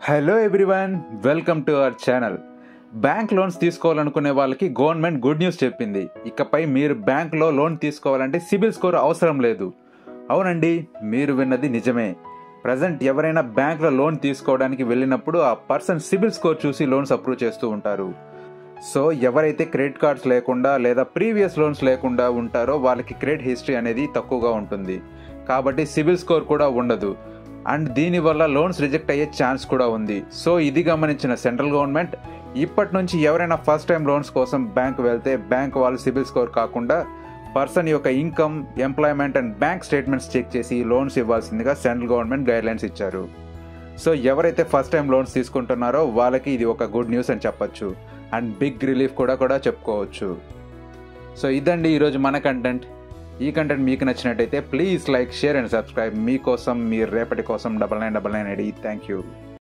Hello everyone, welcome to our channel. Bank loans తీసుకోవాలనుకునే వాళ్ళకి government good news చెప్పింది. ఇకపై మీరు బ్యాంక్లో లోన్ తీసుకోవాలంటే సిబిల్ స్కోర్ అవసరం లేదు. అవునండి, మీరు విన్నది నిజమే. ప్రజెంట్ ఎవరైనా బ్యాంక్లో లోన్ తీసుకోవడానికి వెళ్ళినప్పుడు ఆ పర్సన్ సిబిల్ స్కోర్ చూసి లోన్స్ అప్రూవ్ చేస్తూ ఉంటారు. సో ఎవరైతే క్రెడిట్ కార్డ్స్ లేకుండా లేదా ప్రీవియస్ లోన్స్ లేకుండా ఉంటారో వాళ్ళకి క్రెడిట్ హిస్టరీ అనేది తక్కువగా ఉంటుంది. కాబట్టి సిబిల్ స్కోర్ కూడా ఉండదు. అండ్ దీనివల్ల లోన్స్ రిజెక్ట్ అయ్యే ఛాన్స్ కూడా ఉంది. సో ఇది గమనించిన సెంట్రల్ గవర్నమెంట్ ఇప్పటి నుంచి ఎవరైనా ఫస్ట్ టైం లోన్స్ కోసం బ్యాంక్ వెళ్తే బ్యాంక్ వాళ్ళు సిబిల్ స్కోర్ కాకుండా పర్సన్ యొక్క income, employment and bank statements check చేసి లోన్స్ ఇవ్వాల్సిందిగా సెంట్రల్ గవర్నమెంట్ గైడ్లైన్స్ ఇచ్చారు. సో ఎవరైతే ఫస్ట్ టైం లోన్స్ తీసుకుంటున్నారో వాళ్ళకి ఇది ఒక గుడ్ న్యూస్ అని చెప్పొచ్చు. అండ్ బిగ్ రిలీఫ్ కూడా చెప్పుకోవచ్చు. సో ఇదండి ఈరోజు మన కంటెంట్. ఈ కంటెంట్ మీకు నచ్చినట్టయితే please like, share and subscribe. మీకోసం, మీ రేపటి కోసం 9999 థ్యాంక్ యూ.